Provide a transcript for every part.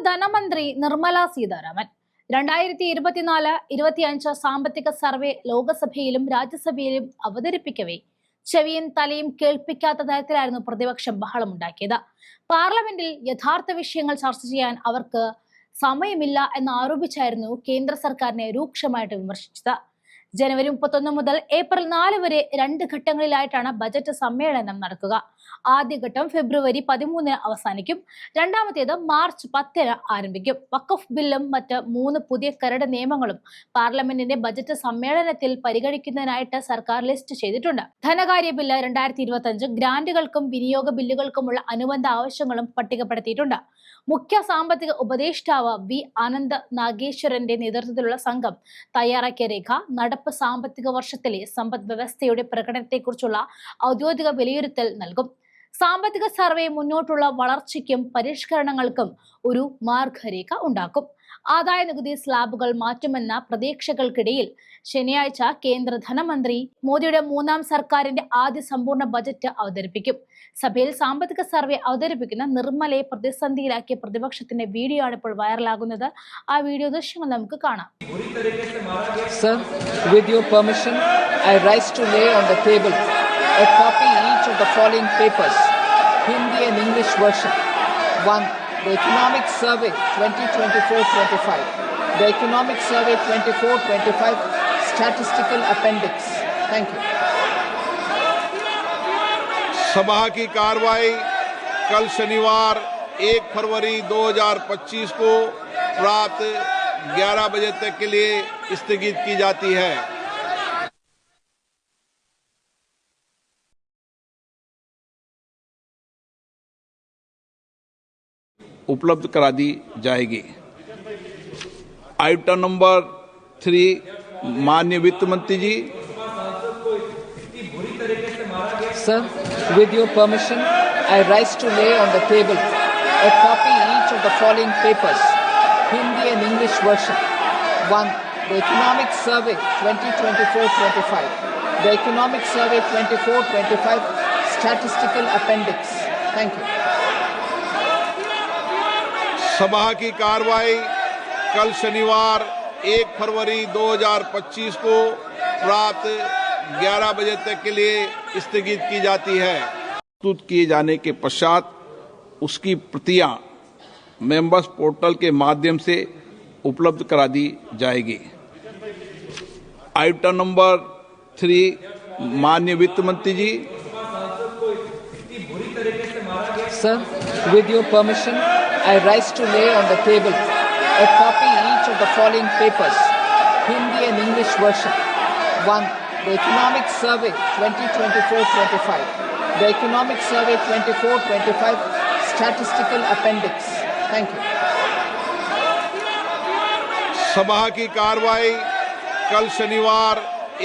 ധനമന്ത്രി നിർമ്മല സീതാരാമൻ 2024-25 സാമ്പത്തിക സർവേ ലോക്സഭയിലും രാജ്യസഭയിലും അവതരിപ്പിക്കവേ ചെവിയും തലയും കേൾപ്പിക്കാത്ത തരത്തിലായിരുന്നു പ്രതിപക്ഷം ബഹളമുണ്ടാക്കിയത്. പാർലമെന്റിൽ യഥാർത്ഥ വിഷയങ്ങൾ ചർച്ച ചെയ്യാൻ അവർക്ക് സമയമില്ല എന്നാരോപിച്ചായിരുന്നു കേന്ദ്ര സർക്കാരിനെ രൂക്ഷമായിട്ട് വിമർശിച്ചത്. ജനുവരി 31 മുതൽ ഏപ്രിൽ 4 വരെ 2 ഘട്ടങ്ങളിലായിട്ടാണ് ബജറ്റ് സമ്മേളനം നടക്കുക. ആദ്യഘട്ടം ഫെബ്രുവരി 13 അവസാനിക്കും. രണ്ടാമത്തേത് മാർച്ച് 10 ആരംഭിക്കും. വഖഫ് ബില്ലും മറ്റ് 3 പുതിയ കരട് നിയമങ്ങളും പാർലമെന്റിന്റെ ബജറ്റ് സമ്മേളനത്തിൽ പരിഗണിക്കുന്നതിനായിട്ട് സർക്കാർ ലിസ്റ്റ് ചെയ്തിട്ടുണ്ട്. ധനകാര്യ ബില്ല് 2025 ഗ്രാന്റുകൾക്കും വിനിയോഗ ബില്ലുകൾക്കുമുള്ള അനുബന്ധ ആവശ്യങ്ങളും പട്ടികപ്പെടുത്തിയിട്ടുണ്ട്. മുഖ്യ സാമ്പത്തിക ഉപദേഷ്ടാവ് വി ആനന്ദ് നാഗേശ്വരന്റെ നേതൃത്വത്തിലുള്ള സംഘം തയ്യാറാക്കിയ രേഖ നടപ്പ് സാമ്പത്തിക വർഷത്തിലെ സമ്പദ് വ്യവസ്ഥയുടെ പ്രകടനത്തെക്കുറിച്ചുള്ള ഔദ്യോഗിക വിലയിരുത്തൽ നൽകും. സാമ്പത്തിക സർവേ മുന്നോട്ടുള്ള വളർച്ചയ്ക്കും പരിഷ്കരണങ്ങൾക്കും ഒരു മാർഗരേഖ ഉണ്ടാക്കും. ആദായ നികുതി സ്ലാബുകൾ മാറ്റുമെന്ന പ്രതീക്ഷകൾക്കിടയിൽ ശനിയാഴ്ച കേന്ദ്ര ധനമന്ത്രി മോദിയുടെ 3ാം സർക്കാരിന്റെ ആദ്യ സമ്പൂർണ്ണ ബജറ്റ് അവതരിപ്പിക്കും. സഭയിൽ സാമ്പത്തിക സർവേ അവതരിപ്പിക്കുന്ന നിർമ്മലയെ പ്രതിസന്ധിയിലാക്കിയ പ്രതിപക്ഷത്തിന്റെ വീഡിയോ ആണ് ഇപ്പോൾ വൈറലാകുന്നത്. ആ വീഡിയോ ദൃശ്യങ്ങൾ നമുക്ക് കാണാം. Sir, with your permission, I rise to lay on the table a copy each of the following papers, Hindi and English version. 1. The Economic Survey 2024-25. The Economic Survey 24-25 Statistical Appendix. Thank you. सभा की कार्रवाई कल शनिवार 1 फरवरी 2025 को रात 11 बजे तक के लिए स्थगित की जाती है. उपलब्ध करा दी जाएगी. आइटम नंबर 3, माननीय वित्त मंत्री जी. Sir, with your permission, I rise to lay on the table a copy each of the following papers, Hindi and English version. 1. The Economic Survey 2024-25. The Economic Survey 24-25 Statistical Appendix. Thank you. सभा की कार्रवाई कल शनिवार 1 फरवरी 2025 को रात 11 बजे तक के लिए स्थगित की जाती है. प्रस्तुत किए जाने के पश्चात उसकी प्रतियां मेंबर्स पोर्टल के माध्यम से उपलब्ध करा दी जाएगी. आइटम नंबर 3, माननीय वित्त मंत्री जी. Sir, with your permission, I rise to lay on the table a copy each of the following papers, Hindi and English version. 1. The Economic Survey 2024-25. The Economic Survey 24-25 Statistical Appendix. Thank you. सभा की कार्रवाई कल शनिवार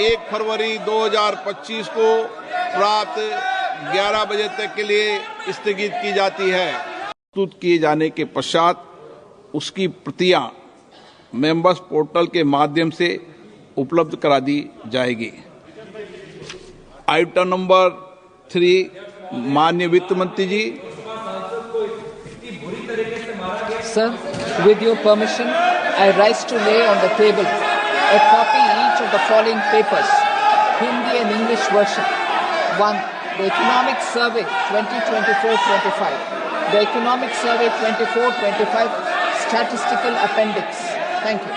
1 फरवरी 2025 को रात 11 बजे तक के लिए स्थगित की जाती है. प्रस्तुत किए जाने के पश्चात उसकी प्रतियां मेंबर्स पोर्टल के माध्यम से उपलब्ध करा दी जाएगी. आइटम नंबर 3, माननीय वित्त मंत्री जी. Sir, with your permission, I rise to lay on the table a copy each of the following papers, Hindi and English version. 1. The Economic Survey 2024-25. The Economic Survey 24-25 Statistical Appendix. Thank you.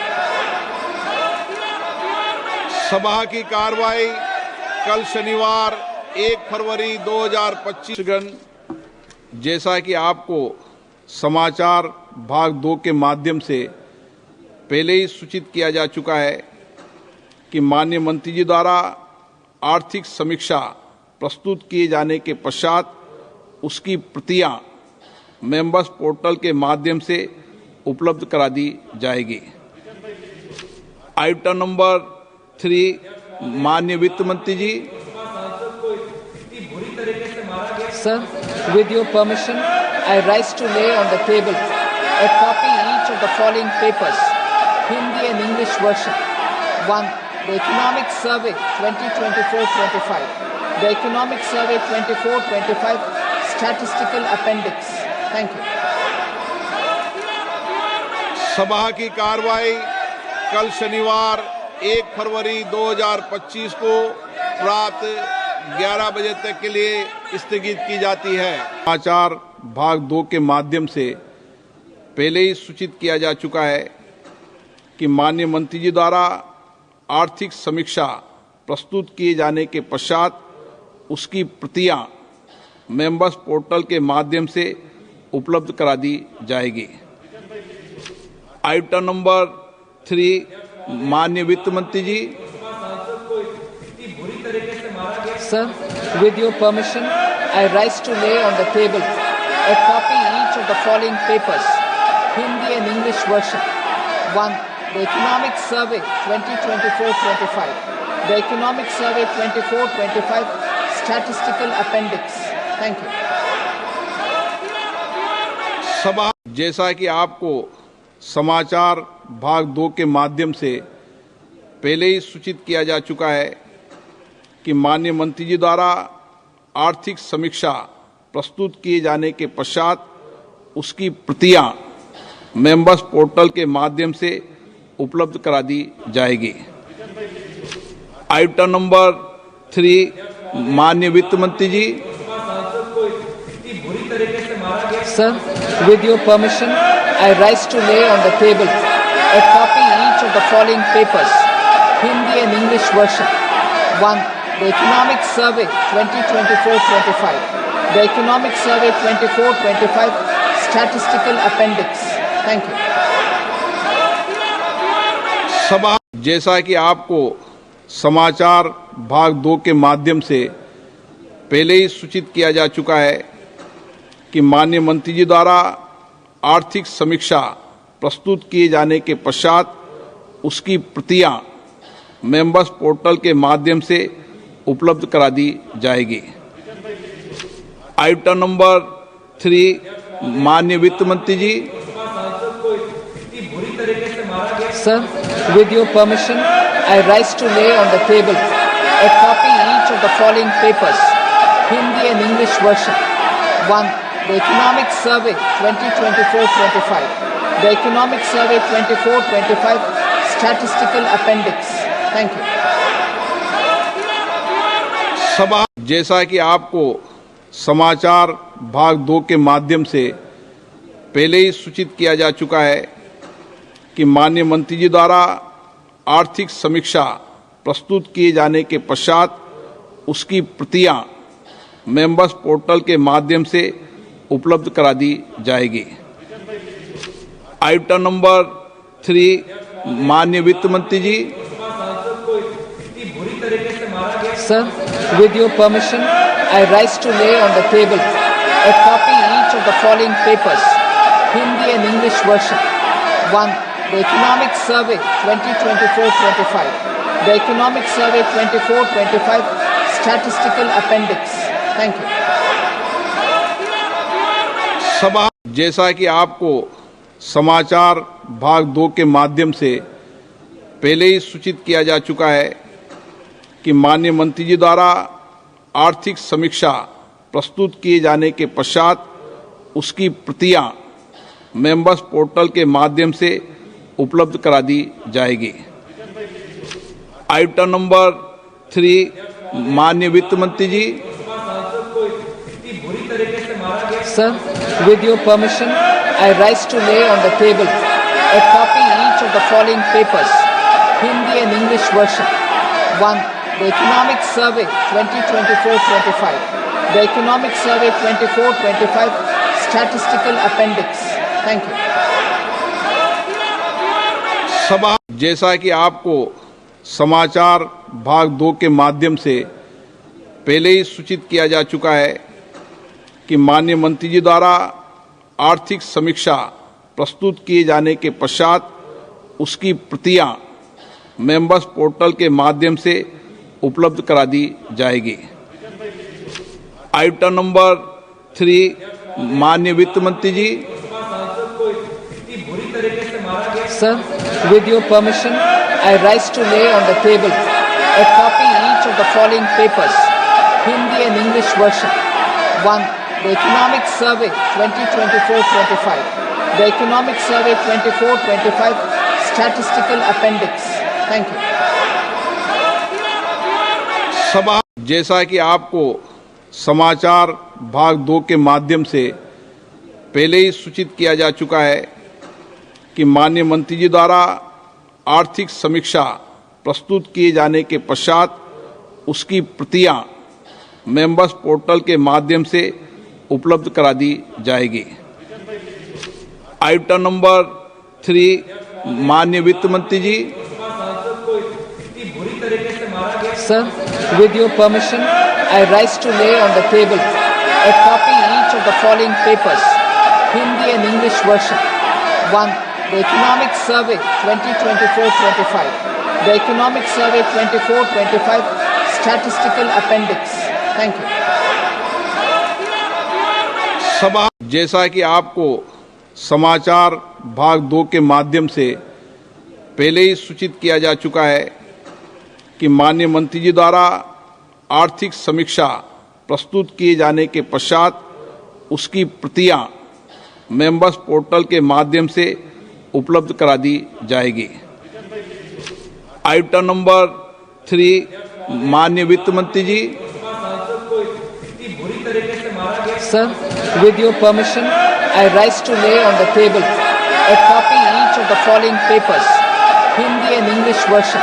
सभा की कार्रवाई कल शनिवार 1 फरवरी 2025. जैसा कि आपको समाचार भाग 2 के माध्यम से पहले ही सूचित किया जा चुका है कि माननीय मंत्री जी द्वारा आर्थिक समीक्षा प्रस्तुत किए जाने के पश्चात उसकी प्रतियां मेंबर्स पोर्टल के माध्यम से उपलब्ध करा दी जाएगी. आइटम नंबर 3, माननीय वित्त मंत्री जी. Sir, with your permission, I rise to lay on the table a copy each of the following papers, Hindi and English version. 1. The Economic Survey 2024-25. The Economic Survey 24-25 Statistical Appendix. Thank you. सभा की कार्रवाई कल शनिवार 1 फरवरी 2025 को रात 11 बजे तक के लिए स्थगित की जाती है। समाचार भाग 2 के माध्यम से पहले ही सूचित किया जा चुका है कि माननीय मंत्री जी द्वारा आर्थिक समीक्षा प्रस्तुत किए जाने के पश्चात उसकी प्रतियां मेंबर्स पोर्टल के माध्यम से उपलब्ध करा दी जाएगी। आइटम नंबर 3, माननीय वित्त मंत्री जी। Sir, with your permission, I rise to lay on the table a copy each of the following papers, Hindi and English version. 1. The Economic Survey 2024-25. The Economic Survey 24-25 Statistical Appendix. Thank you. सभा, जैसा कि आपको समाचार भाग 2 के माध्यम से पहले ही सूचित किया जा चुका है कि माननीय मंत्री जी द्वारा आर्थिक समीक्षा प्रस्तुत किए जाने के पश्चात उसकी प्रतियां मेंबर्स पोर्टल के माध्यम से उपलब्ध करा दी जाएगी। आइटम नंबर 3, माननीय वित्त मंत्री जी। Sir, with your permission, I rise to lay on the table a copy each of the following papers, Hindi and English version. 1. The Economic Survey 2024-25. The Economic Survey 24-25 Statistical Appendix. Thank you. सभा, जैसा कि आपको समाचार भाग 2 के माध्यम से पहले ही सूचित किया जा चुका है कि माननीय मंत्री जी द्वारा आर्थिक समीक्षा प्रस्तुत किए जाने के पश्चात उसकी प्रतियां मेंबर्स पोर्टल के माध्यम से उपलब्ध करा दी जाएगी। आइटम नंबर 3, माननीय वित्त मंत्री जी। Sir, with your permission, I rise to lay on the table a copy each of the following papers, Hindi and English version. 1. The Economic Survey 2024-25. The Economic Survey 24-25 Statistical Appendix. Thank you. सभा, जैसा कि आपको समाचार भाग 2 के माध्यम से पहले ही सूचित किया जा चुका है कि माननीय मंत्री जी द्वारा आर्थिक समीक्षा प्रस्तुत किए जाने के पश्चात उसकी प्रतियां मेंबर्स पोर्टल के माध्यम से उपलब्ध करा दी जाएगी। आइटम नंबर 3, माननीय वित्त मंत्री जी। Sir, with your permission, I rise to lay on the table a copy each of the following papers, Hindi and English version. 1. The Economic Survey 2024-25. The Economic Survey 24-25 Statistical Appendix. Thank you. सभा, जैसा कि आपको समाचार भाग 2 के माध्यम से पहले ही सूचित किया जा चुका है कि माननीय मंत्री जी द्वारा आर्थिक समीक्षा प्रस्तुत किए जाने के पश्चात उसकी प्रतियां मेंबर्स पोर्टल के माध्यम से उपलब्ध करा दी जाएगी। आइटम नंबर 3, माननीय वित्त मंत्री जी। Sir, with your permission, I rise to lay on the table a copy each of the following papers, Hindi and English version. 1. The Economic Survey 2024-25. The Economic Survey 24-25 Statistical Appendix. Thank you. सभा, जैसा कि आपको समाचार भाग 2 के माध्यम से पहले ही सूचित किया जा चुका है कि माननीय मंत्री जी द्वारा आर्थिक समीक्षा प्रस्तुत किए जाने के पश्चात उसकी प्रतियां मेंबर्स पोर्टल के माध्यम से उपलब्ध करा दी जाएगी। आइटम नंबर 3, माननीय वित्त मंत्री जी। Sir, with your permission, I rise to lay on the table a copy each of the following papers, Hindi and English version. 1. The Economic Survey 2024-25. the Economic Survey 24-25 Statistical Appendix. Thank you. सभा जैसा कि आपको समाचार भाग 2 के माध्यम से पहले ही सूचित किया जा चुका है कि माननीय मंत्री जी द्वारा आर्थिक समीक्षा प्रस्तुत किए जाने के पश्चात उसकी प्रतियां मेंबर्स पोर्टल के माध्यम से उपलब्ध करा दी जाएगी। आइटम नंबर 3, माननीय वित्त मंत्री जी। Sir, with your permission, I rise to lay on the table a copy each of the following papers, Hindi and English version. 1. The Economic Survey 2024-25. The Economic Survey 24-25 Statistical Appendix. Thank you. सभा जैसा कि आपको समाचार भाग 2 के माध्यम से पहले ही सूचित किया जा चुका है कि माननीय मंत्री जी द्वारा आर्थिक समीक्षा प्रस्तुत किए जाने के पश्चात उसकी प्रतियां मेंबर्स पोर्टल के माध्यम से उपलब्ध करा दी जाएगी। आइटम नंबर 3, माननीय वित्त मंत्री जी। Sir, with your permission, I rise to lay on the table a copy each of the following papers, Hindi and English version.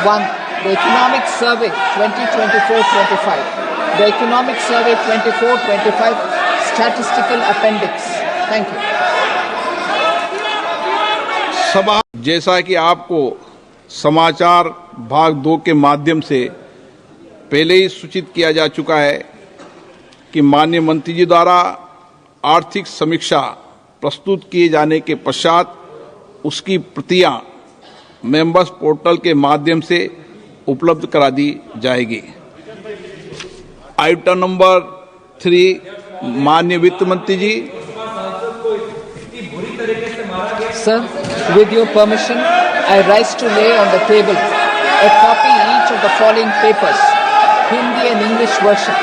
1. The Economic Survey 2024-25. The Economic Survey 24-25 Statistical Appendix. Thank you. सभा जैसा कि आपको समाचार भाग 2 के माध्यम से पहले ही सूचित किया जा चुका है कि माननीय मंत्री जी द्वारा आर्थिक समीक्षा प्रस्तुत किए जाने के पश्चात उसकी प्रतियां मेंबर्स पोर्टल के माध्यम से उपलब्ध करा दी जाएगी। आइटम नंबर 3, माननीय वित्त मंत्री जी। Sir, with your permission, I rise to lay on the table a copy each of the following papers, Hindi and English version.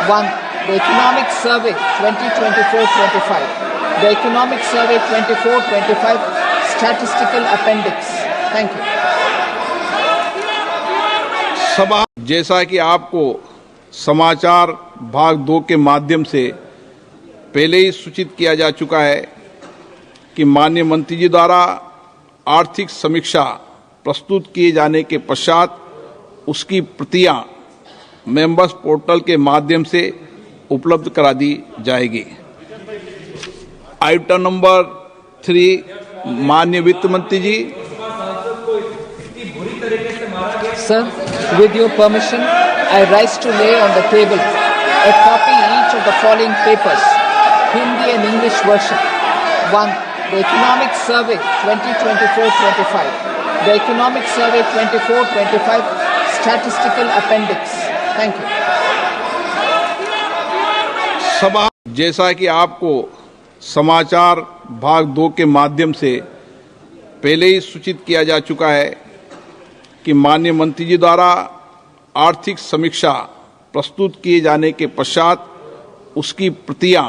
1. The Economic Survey 2024-25. The Economic Survey 24-25 Statistical Appendix. Thank you. सभा जैसा कि आपको समाचार भाग 2 के माध्यम से पहले ही सूचित किया जा चुका है कि माननीय मंत्री जी द्वारा आर्थिक समीक्षा प्रस्तुत किए जाने के पश्चात उसकी प्रतियां मेंबर्स पोर्टल के माध्यम से उपलब्ध करा दी जाएगी। आइटम नंबर 3, माननीय वित्त मंत्री जी। Sir, with your permission, I rise to lay on the table a copy each of the following papers, Hindi and English version. 1. The Economic Survey 2024-25. The Economic Survey 24-25 Statistical Appendix. Thank you. सभा जैसा कि आपको समाचार भाग 2 के माध्यम से पहले ही सूचित किया जा चुका है कि माननीय मंत्री जी द्वारा आर्थिक समीक्षा प्रस्तुत किए जाने के पश्चात उसकी प्रतियां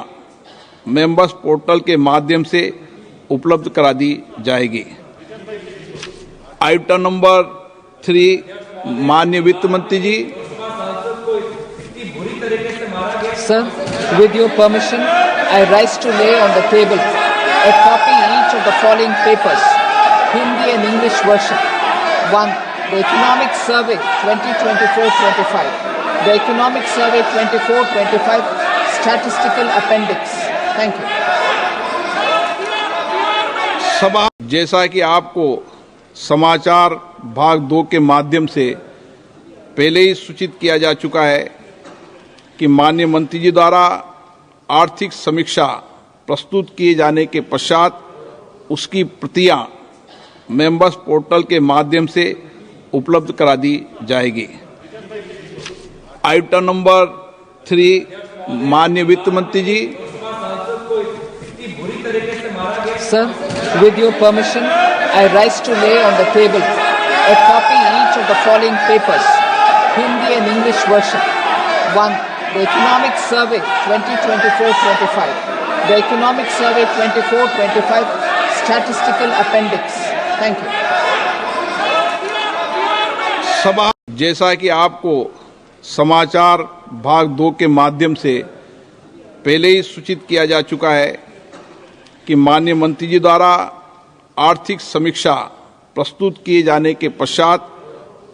मेंबर्स पोर्टल के माध्यम से उपलब्ध करा दी जाएगी। आइटम नंबर 3, माननीय वित्त मंत्री जी। Sir, with your permission, I rise to lay on the table a copy each of the following papers, Hindi and English version. 1. The Economic Survey 2024-25. The Economic Survey 24-25 Statistical Appendix. Thank you. सभा जैसा कि आपको समाचार भाग 2 के माध्यम से पहले ही सूचित किया जा चुका है कि माननीय मंत्री जी द्वारा आर्थिक समीक्षा प्रस्तुत किए जाने के पश्चात उसकी प्रतियां मेंबर्स पोर्टल के माध्यम से उपलब्ध करा दी जाएगी। आइटम नंबर 3, माननीय वित्त मंत्री जी। Sir, with your permission, I rise to lay on the table a copy each of the following papers, Hindi and English version. 1. The Economic Survey 2024-25. the Economic Survey 24-25 Statistical Appendix. Thank you. सभा जैसा कि आपको समाचार भाग 2 के माध्यम से पहले ही सूचित किया जा चुका है कि माननीय मंत्री जी द्वारा आर्थिक समीक्षा प्रस्तुत किए जाने के पश्चात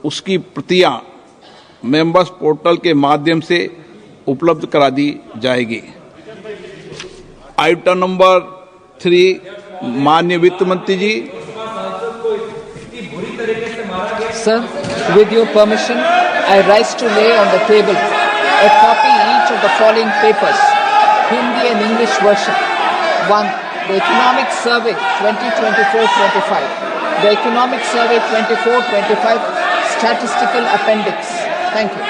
उसकी प्रतियां मेंबर्स पोर्टल के माध्यम से उपलब्ध करा दी जाएगी। आइटम नंबर 3, माननीय वित्त मंत्री जी। Sir, with your permission, I rise to lay on the table a copy each of the following papers, Hindi and English version. 1. The Economic Survey 2024-25. The Economic Survey 24-25 Statistical Appendix. Thank you.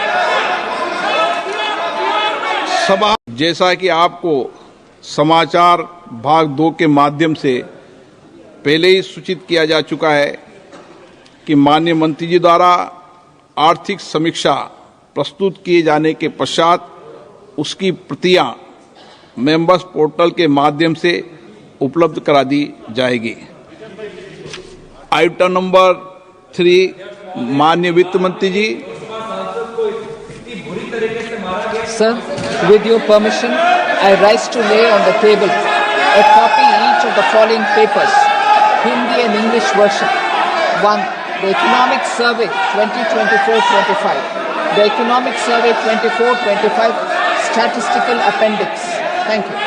सभा जैसा कि आपको समाचार भाग 2 के माध्यम से पहले ही सूचित किया जा चुका है कि माननीय मंत्री जी द्वारा आर्थिक समीक्षा प्रस्तुत किए जाने के पश्चात उसकी प्रतियां मेंबर्स पोर्टल के माध्यम से उपलब्ध करा दी जाएगी। आइटम नंबर 3, माननीय वित्त मंत्री जी। Sir, with your permission, I rise to lay on the table a copy each of the following papers, Hindi and English version. 1. The Economic Survey 2024-25. The Economic Survey 24-25 Statistical Appendix. Thank you.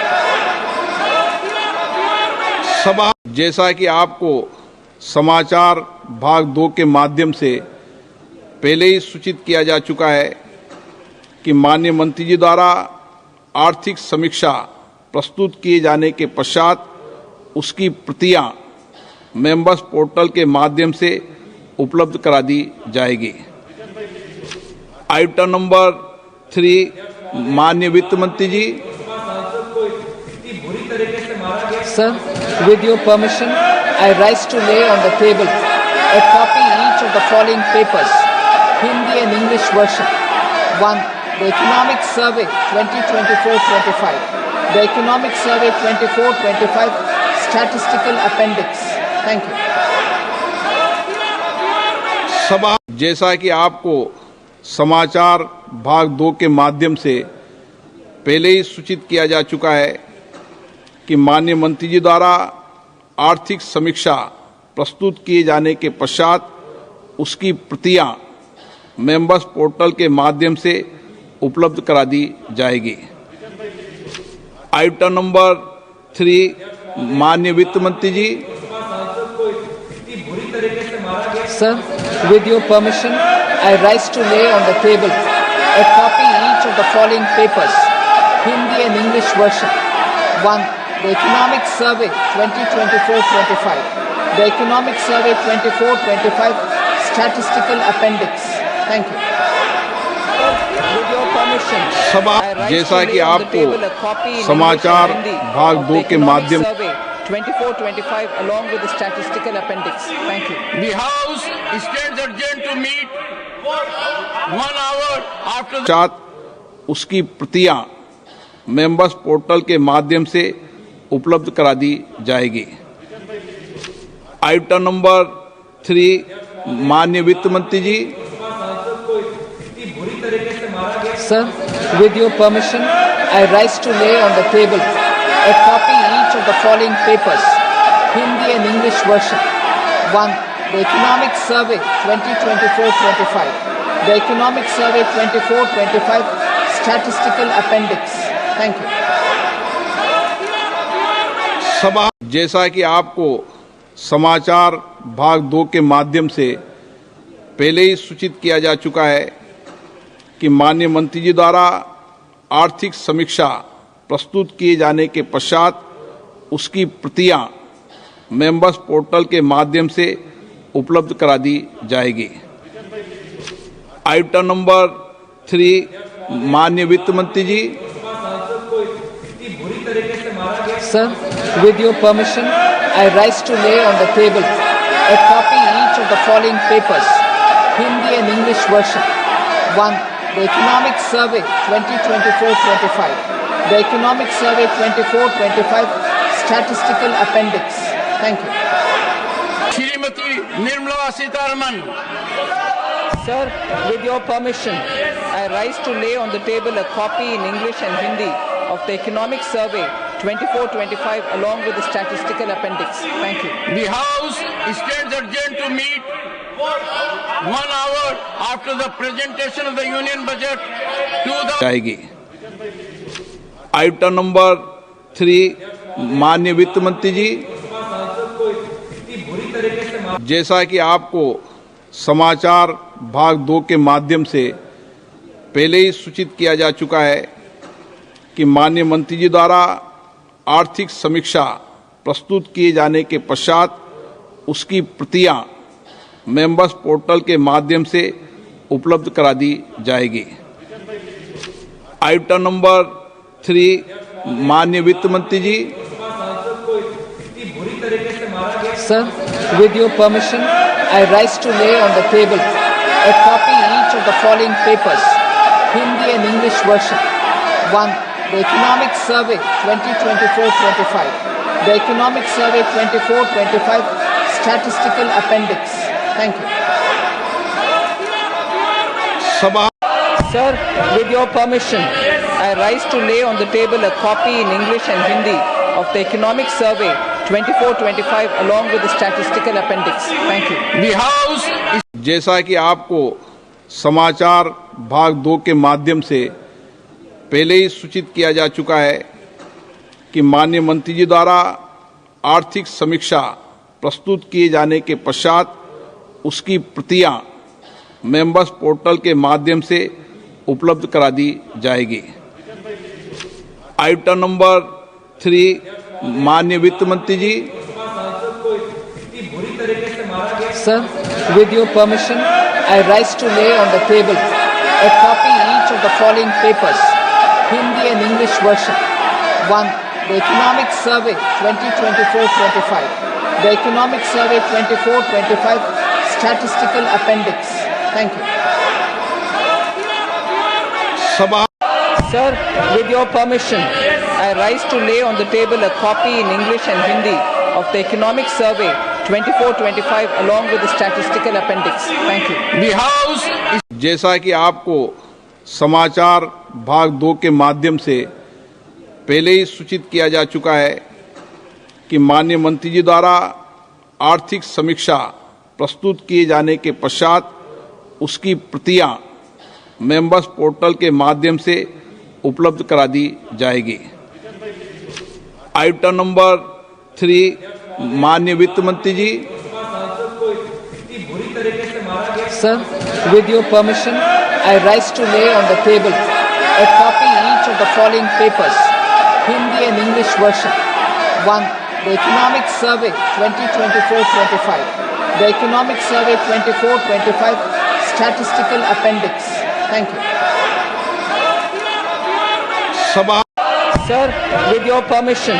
सभा जैसा कि आपको समाचार भाग 2 के माध्यम से पहले ही सूचित किया जा चुका है कि माननीय मंत्री जी द्वारा आर्थिक समीक्षा प्रस्तुत किए जाने के पश्चात उसकी प्रतियां मेंबर्स पोर्टल के माध्यम से उपलब्ध करा दी जाएगी। आइटम नंबर 3, माननीय वित्त मंत्री जी। Sir, with your permission, I rise to lay on the table a copy each of the following papers, Hindi and English version. 1. The Economic Survey 2024-25. The Economic Survey 24-25 Statistical Appendix. Thank you. सभा जैसा कि आपको समाचार भाग 2 के माध्यम से पहले ही सूचित किया जा चुका है कि माननीय मंत्री जी द्वारा आर्थिक समीक्षा प्रस्तुत किए जाने के पश्चात उसकी प्रतियां मेंबर्स पोर्टल के माध्यम से उपलब्ध करा दी जाएगी। आइटम नंबर 3, माननीय वित्त मंत्री जी। Sir, with your permission, I rise to lay on the table a copy each of the following papers, Hindi and English version. 1. The Economic Survey 2024-25. The Economic Survey 24-25 Statistical Appendix. Thank you. With your permission, सभा जैसा कि आपको समाचार भाग 2 के माध्यम 24-25 along with the statistical appendix. Thank you. The House stands adjourned to meet 1 hour after the पश्चात उसकी प्रतियां मेंबर्स पोर्टल के माध्यम से उपलब्ध करा दी जाएगी। आइटम नंबर 3, माननीय वित्त मंत्री जी। Sir, with your permission, I rise to lay on the table a copy each of the following papers, Hindi and English version. 1. The Economic Survey 2024-25. The Economic Survey 24-25 Statistical Appendix. Thank you. सभा जैसा कि आपको समाचार भाग 2 के माध्यम से पहले ही सूचित किया जा चुका है कि माननीय मंत्री जी द्वारा आर्थिक समीक्षा प्रस्तुत किए जाने के पश्चात उसकी प्रतियां मेंबर्स पोर्टल के माध्यम से उपलब्ध करा दी जाएगी। आइटम नंबर 3, माननीय वित्त मंत्री जी। Sir, with your permission, I rise to lay on the table a copy each of the following papers, Hindi and English version. 1. The Economic Survey 2024-25. the Economic Survey 24-25 Statistical Appendix. Thank you. Shrimati Nirmala Sitharaman. Sir, with your permission, I rise to lay on the table a copy in English and Hindi of the Economic Survey 24-25 along with the statistical appendix. Thank you. The House stands adjourned to meet 1 hour after the presentation of the Union Budget 2000. जाएगी। Item number 3, माननीय वित्त मंत्री जी, जैसा कि आपको समाचार भाग 2 के माध्यम से पहले ही सूचित किया जा चुका है कि माननीय मंत्री जी द्वारा आर्थिक समीक्षा प्रस्तुत किए जाने के पश्चात उसकी प्रतियां मेंबर्स पोर्टल के माध्यम से उपलब्ध करा दी जाएगी। आइटम नंबर 3, माननीय वित्त मंत्री जी, Sir, with your permission, I rise to lay on the table a copy each of the following papers, Hindi and English version. 1. The Economic Survey 2024-25. The Economic Survey 24-25 Statistical Appendix. Thank you. सभा Sir, with your permission, I rise to lay on the table a copy in English and Hindi of the Economic Survey 24-25 along with the statistical appendix. Thank you. The House जैसा कि आपको समाचार भाग 2 के माध्यम से पहले ही सूचित किया जा चुका है कि माननीय मंत्री जी द्वारा आर्थिक समीक्षा प्रस्तुत किए जाने के पश्चात उसकी प्रतियां मेंबर्स पोर्टल के माध्यम से उपलब्ध करा दी जाएगी। आइटम नंबर 3, माननीय वित्त मंत्री जी, Sir, with your permission, I rise to lay on the table a copy each of the following papers, Hindi and English version. 1. The Economic Survey 2024-25. The Economic Survey 24-25 Statistical Appendix. Thank you. सभा Sir, with your permission, I rise to lay on the table a copy in English and Hindi of the Economic Survey 24-25 along with the statistical appendix. Thank you. the House जैसा कि आपको समाचार भाग 2 के माध्यम से पहले ही सूचित किया जा चुका है कि माननीय मंत्री जी द्वारा आर्थिक समीक्षा प्रस्तुत किए जाने के पश्चात उसकी प्रतियां मेंबर्स पोर्टल के माध्यम से उपलब्ध करा दी जाएगी। आइटम नंबर 3, माननीय वित्त मंत्री जी, Sir, with your permission, I rise to lay on the table a copy each of the following papers, Hindi and English version. 1. The Economic Survey 2024-25. The Economic Survey 24-25 Statistical Appendix. Thank you. सभा Sir, with your permission,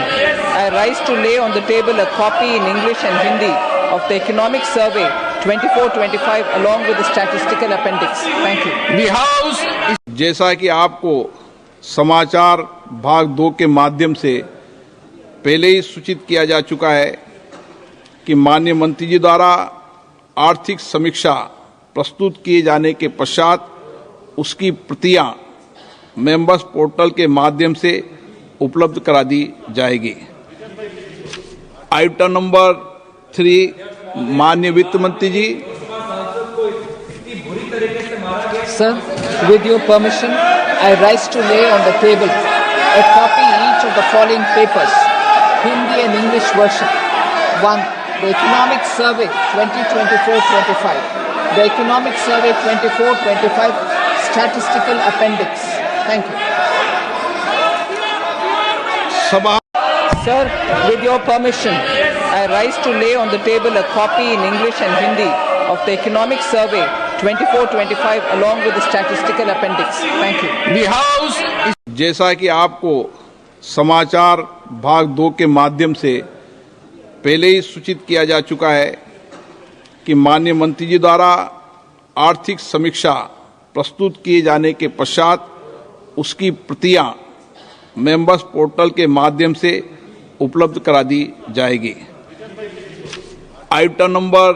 I rise to lay on the table a copy in English and Hindi of the Economic Survey 24-25 along with the statistical appendix. Thank you. the House जैसा कि आपको समाचार भाग 2 के माध्यम से पहले ही सूचित किया जा चुका है कि माननीय मंत्री जी द्वारा आर्थिक समीक्षा प्रस्तुत किए जाने के पश्चात उसकी प्रतियां मेंबर्स पोर्टल के माध्यम से उपलब्ध करा दी जाएगी। आइटम नंबर 3, माननीय वित्त मंत्री जी, Sir, with your permission, I rise to lay on the table a copy each of the following papers, Hindi and English version. 1. The Economic Survey 2024-25. The Economic Survey 24-25 Statistical Appendix. Thank you. सभा Sir, with your permission, I rise to lay on the table a copy in English and Hindi of the Economic Survey 24-25 along with the statistical appendix. Thank you. the House जैसा कि आपको समाचार भाग 2 के माध्यम से पहले ही सूचित किया जा चुका है कि माननीय मंत्री जी द्वारा आर्थिक समीक्षा प्रस्तुत किए जाने के पश्चात उसकी प्रतियां मेंबर्स पोर्टल के माध्यम से उपलब्ध करा दी जाएगी। आइटम नंबर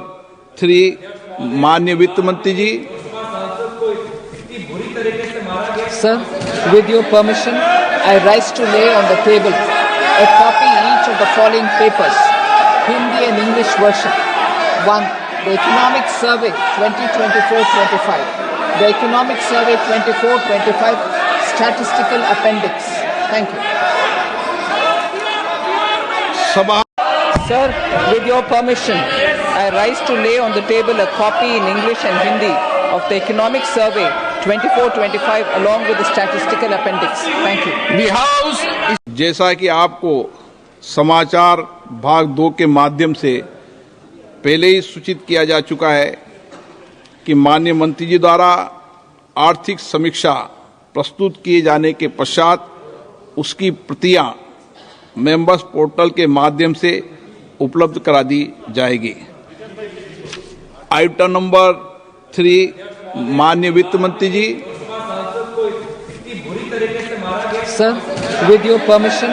3, माननीय वित्त मंत्री जी। Sir, with your permission, I rise to lay on the table a copy each of the following papers, Hindi and English version. 1. The Economic Survey 2024-25. The Economic Survey 24-25 Statistical Appendix. Thank you. सभा Sir, with your permission, I rise to lay on the table a copy in English and Hindi of the Economic Survey 24-25 along with the statistical appendix. Thank you. The House is जैसा कि आपको समाचार भाग 2 के माध्यम से पहले ही सूचित किया जा चुका है कि माननीय मंत्री जी द्वारा आर्थिक समीक्षा प्रस्तुत किए जाने के पश्चात उसकी प्रतियां मेंबर्स पोर्टल के माध्यम से उपलब्ध करा दी जाएगी। आइटम नंबर 3, माननीय वित्त मंत्री जी। Sir, with your permission,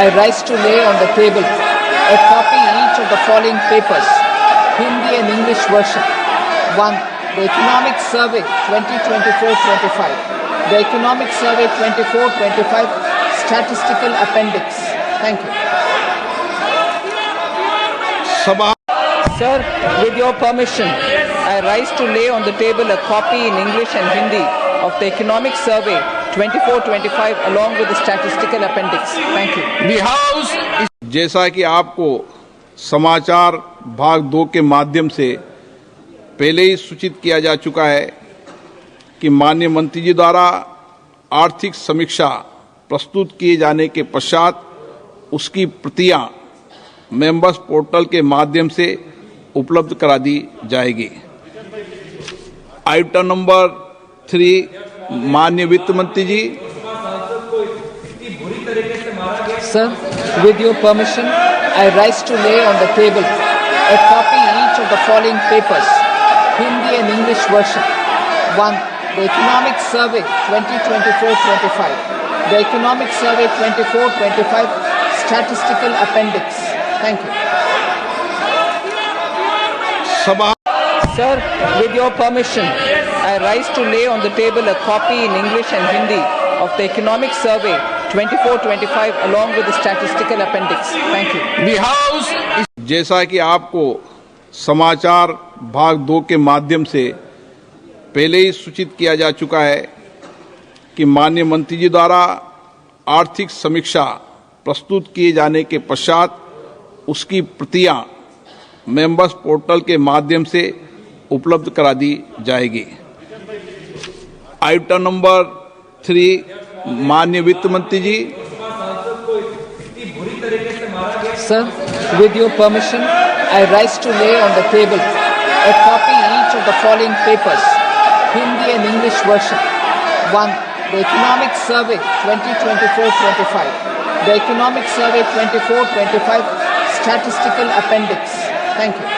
I rise to lay on the table a copy each of the following papers, Hindi and English version. 1. The Economic Survey 2024-25. The Economic Survey 24-25 Statistical Appendix. Thank you. सभा Sir, with your permission, I rise to lay on the table a copy in English and Hindi of the Economic Survey 24-25 along with the statistical appendix. Thank you. the House is जैसा कि आपको समाचार भाग 2 के माध्यम से पहले ही सूचित किया जा चुका है कि माननीय मंत्री जी द्वारा आर्थिक समीक्षा प्रस्तुत किए जाने के पश्चात उसकी प्रतियां मेंबर्स पोर्टल के माध्यम से उपलब्ध करा दी जाएगी। आइटम नंबर 3, माननीय वित्त मंत्री जी। Sir, with your permission, I rise to lay on the table a copy each of the following papers, Hindi and English version. 1. The Economic Survey 2024-25. The Economic Survey 24-25 Statistical Appendix. Thank you. सभा Sir, with your permission, I rise to lay on the table a copy in English and Hindi of the Economic Survey 24-25 along with the statistical appendix. Thank you. the House is जैसा कि आपको समाचार भाग 2 के माध्यम से पहले ही सूचित किया जा चुका है कि माननीय मंत्री जी द्वारा आर्थिक समीक्षा प्रस्तुत किए जाने के पश्चात उसकी प्रतियां मेंबर्स पोर्टल के माध्यम से उपलब्ध करा दी जाएगी। आइटम नंबर 3, माननीय वित्त मंत्री जी। Sir, with your permission, I rise to lay on the table a copy each of the following papers, Hindi and English version. 1. The Economic Survey 2024-25. The Economic Survey 24-25 Statistical Appendix. Thank you.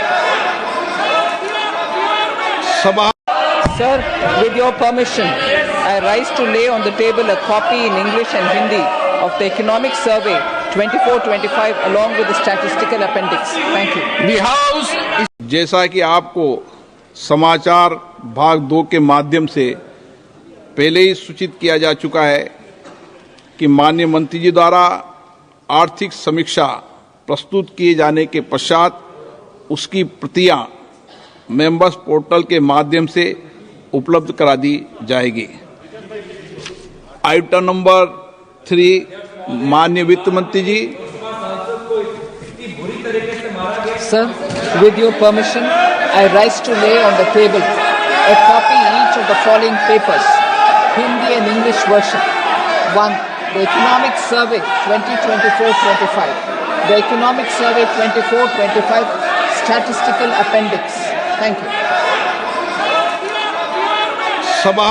सभा Sir, with your permission, I rise to lay on the table a copy in English and Hindi of the Economic Survey 24-25 along with the statistical appendix. Thank you. the House is जैसा कि आपको समाचार भाग 2 के माध्यम से पहले ही सूचित किया जा चुका है कि माननीय मंत्री जी द्वारा आर्थिक समीक्षा प्रस्तुत किए जाने के पश्चात उसकी प्रतियां मेंबर्स पोर्टल के माध्यम से उपलब्ध करा दी जाएगी। आइटम नंबर 3, माननीय वित्त मंत्री जी। Sir, with your permission, I rise to lay on the table a copy each of the following papers, Hindi and English version. 1. The Economic Survey 2024-25. The Economic Survey 24-25 Statistical Appendix. Thank you. सभा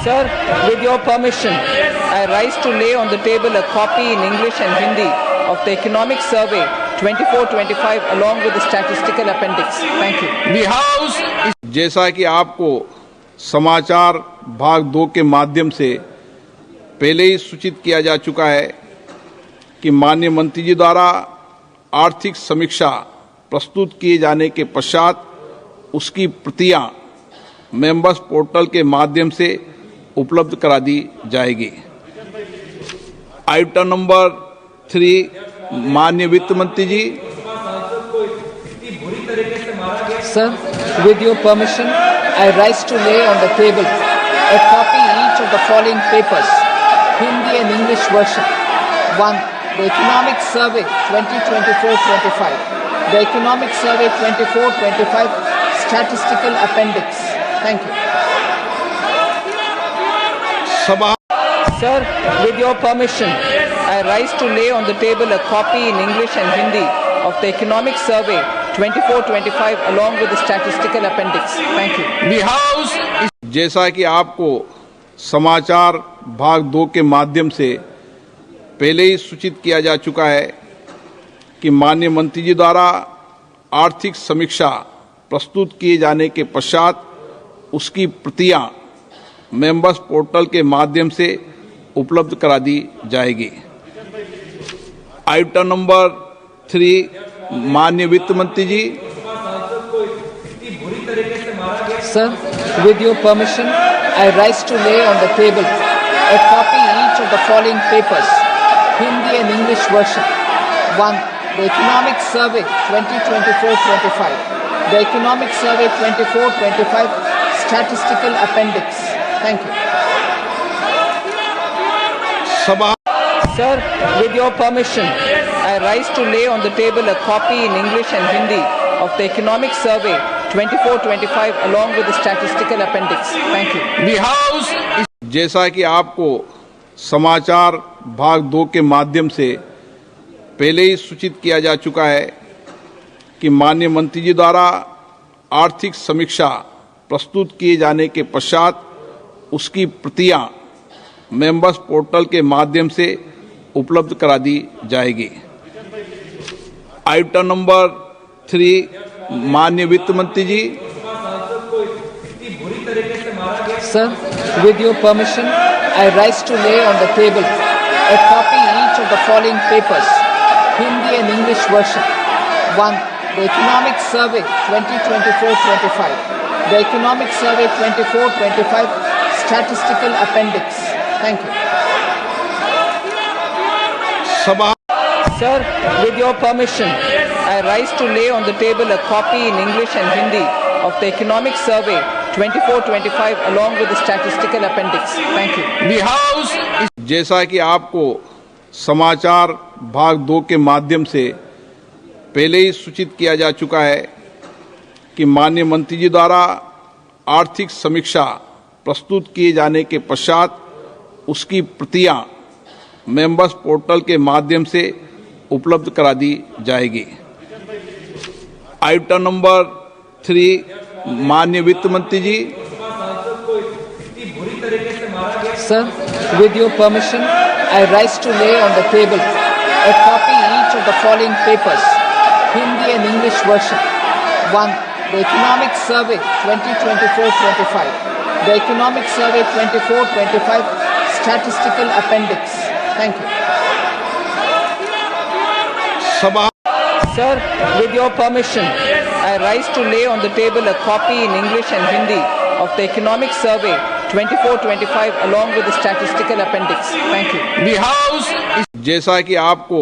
Sir, with your permission, I rise to lay on the table a copy in English and Hindi of the Economic Survey 24-25 along with the statistical appendix. Thank you. the House is जैसा कि आपको समाचार भाग 2 के माध्यम से पहले ही सूचित किया जा चुका है कि माननीय मंत्री जी द्वारा आर्थिक समीक्षा प्रस्तुत किए जाने के पश्चात उसकी प्रतियां मेंबर्स पोर्टल के माध्यम से उपलब्ध करा दी जाएगी। आइटम नंबर 3, माननीय वित्त मंत्री जी। Sir, with your permission, I rise to lay on the table a copy each of the following papers, Hindi and English version. 1. The Economic Survey 2024-25. The Economic Survey 24-25 Statistical Appendix. Thank you. सभा Sir, with your permission, I rise to lay on the table a copy in English and Hindi of the Economic Survey 24-25 along with the statistical appendix. Thank you. The House is जैसा कि आपको समाचार भाग 2 के माध्यम से पहले ही सूचित किया जा चुका है कि माननीय मंत्री जी द्वारा आर्थिक समीक्षा प्रस्तुत किए जाने के पश्चात उसकी प्रतियां मेंबर्स पोर्टल के माध्यम से उपलब्ध करा दी जाएगी। आइटम नंबर 3, माननीय वित्त मंत्री जी। Sir, with your permission, I rise to lay on the table a copy each of the following papers, Hindi and English version. 1. The Economic Survey 2024-25. The Economic Survey 24-25 Statistical Appendix. Thank you. सभा Sir, with your permission, I rise to lay on the table a copy in English and Hindi of the Economic Survey 24-25 along with the statistical appendix. Thank you. the House is जैसा कि आपको समाचार भाग 2 के माध्यम से पहले ही सूचित किया जा चुका है कि माननीय मंत्री जी द्वारा आर्थिक समीक्षा प्रस्तुत किए जाने के पश्चात उसकी प्रतियां मेंबर्स पोर्टल के माध्यम से उपलब्ध करा दी जाएगी। आइटम नंबर 3, माननीय वित्त मंत्री जी। Sir, with your permission, I rise to lay on the table a copy each of the following papers, Hindi and English version. 1. The Economic Survey 2024-25. The Economic Survey 24-25 Statistical Appendix. Thank you. सभा Sir, with your permission, I rise to lay on the table a copy in English and Hindi of the Economic Survey 24-25 along with the statistical appendix. Thank you. the House is जैसा कि आपको समाचार भाग 2 के माध्यम से पहले ही सूचित किया जा चुका है कि माननीय मंत्री जी द्वारा आर्थिक समीक्षा प्रस्तुत किए जाने के पश्चात उसकी प्रतियां मेंबर्स पोर्टल के माध्यम से उपलब्ध करा दी जाएगी। आइटम नंबर 3, माननीय वित्त मंत्री जी। Sir, with your permission, I rise to lay on the table a copy each of the following papers, Hindi and English version. 1. The Economic Survey 2024-25. The Economic Survey 24-25 Statistical Appendix. Thank you. सभा Sir, with your permission, I rise to lay on the table a copy in English and Hindi of the Economic Survey 24-25 along with the statistical appendix. Thank you. the House is जैसा कि आपको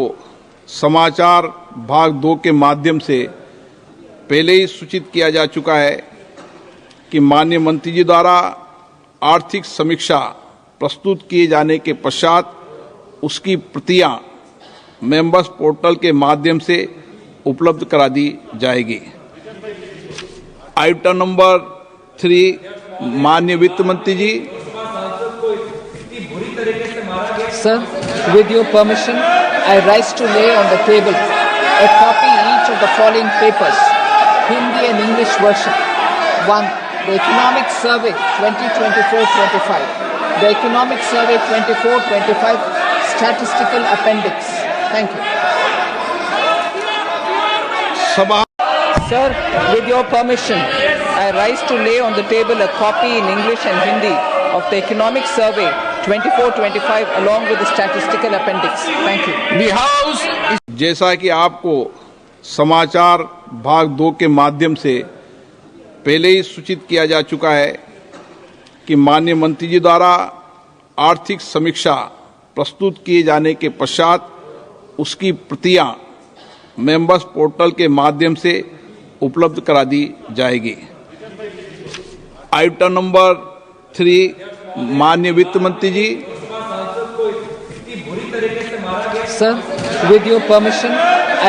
समाचार भाग 2 के माध्यम से पहले ही सूचित किया जा चुका है कि माननीय मंत्री जी द्वारा आर्थिक समीक्षा प्रस्तुत किए जाने के पश्चात उसकी प्रतियां मेंबर्स पोर्टल के माध्यम से उपलब्ध करा दी जाएगी। आइटम नंबर 3, माननीय वित्त मंत्री जी। Sir, with your permission, I rise to lay on the table a copy each of the following papers, Hindi and English version. 1. The Economic Survey 2024-25. The Economic Survey 24-25 Statistical Appendix. Thank you. सभा Sir, with your permission, I rise to lay on the table a copy in English and Hindi of the Economic Survey 24-25 along with the statistical appendix. Thank you. The House is जैसा कि आपको समाचार भाग 2 के माध्यम से पहले ही सूचित किया जा चुका है कि माननीय मंत्री जी द्वारा आर्थिक समीक्षा प्रस्तुत किए जाने के पश्चात उसकी प्रतियां मेंबर्स पोर्टल के माध्यम से उपलब्ध करा दी जाएगी। आइटम नंबर 3, माननीय वित्त मंत्री जी। Sir, with your permission,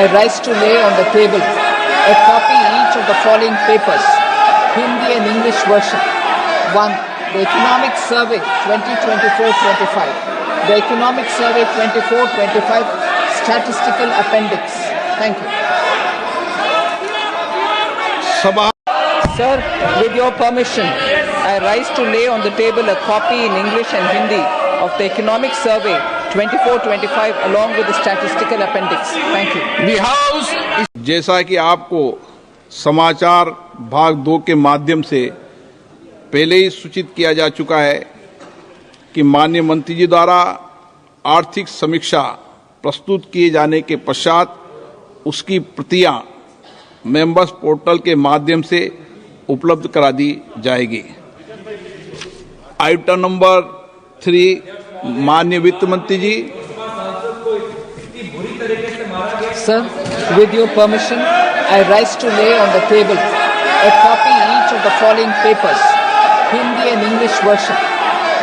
I rise to lay on the table a copy each of the following papers, Hindi and English version. 1. The Economic Survey 2024-25. The Economic Survey 24-25 Statistical Appendix. Thank you. सभा Sir, with your permission, I rise to lay on the table a copy in English and Hindi of the Economic Survey 24-25 along with the statistical appendix. Thank you. the House is जैसा कि आपको समाचार भाग 2 के माध्यम से पहले ही सूचित किया जा चुका है कि माननीय मंत्री जी द्वारा आर्थिक समीक्षा प्रस्तुत किए जाने के पश्चात उसकी प्रतियां मेंबर्स पोर्टल के माध्यम से उपलब्ध करा दी जाएगी। आइटम नंबर 3, माननीय वित्त मंत्री जी। Sir, with your permission, I rise to lay on the table a copy each of the following papers, Hindi and English version.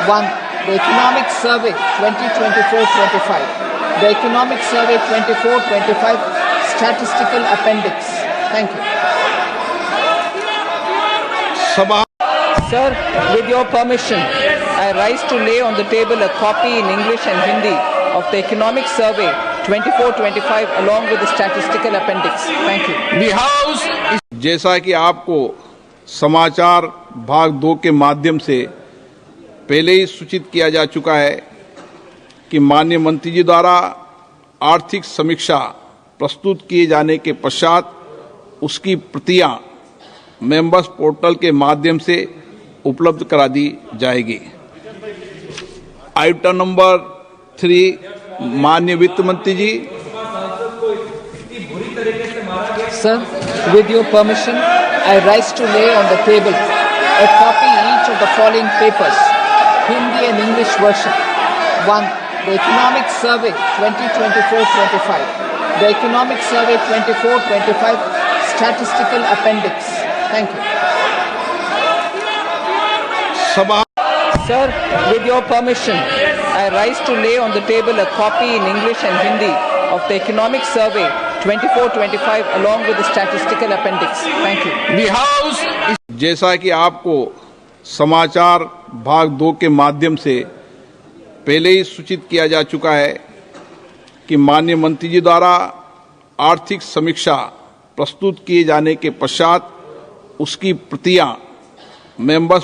1. The Economic Survey 2024-25. The Economic Survey 24-25 Statistical Appendix. Thank you. सभा Sir, with your permission, I rise to lay on the table a copy in English and Hindi of the Economic Survey 24-25 along with the statistical appendix. Thank you. the House is जैसा कि आपको समाचार भाग 2 के माध्यम से पहले ही सूचित किया जा चुका है कि माननीय मंत्री जी द्वारा आर्थिक समीक्षा प्रस्तुत किए जाने के पश्चात उसकी प्रतियां मेंबर्स पोर्टल के माध्यम से उपलब्ध करा दी जाएगी। आइटम नंबर 3, माननीय वित्त मंत्री जी। Sir, with your permission, I rise to lay on the table a copy each of the following papers, Hindi and English version. 1. The Economic Survey 2024-25. The Economic Survey 24-25 Statistical Appendix. Thank you. सभा Sir, with your permission, I rise to lay on the table a copy in English and Hindi of the Economic Survey 24-25 along with the statistical appendix. Thank you. the House is जैसा कि आपको समाचार भाग 2 के माध्यम से पहले ही सूचित किया जा चुका है कि माननीय मंत्री जी द्वारा आर्थिक समीक्षा प्रस्तुत किए जाने के पश्चात उसकी प्रतियां मेंबर्स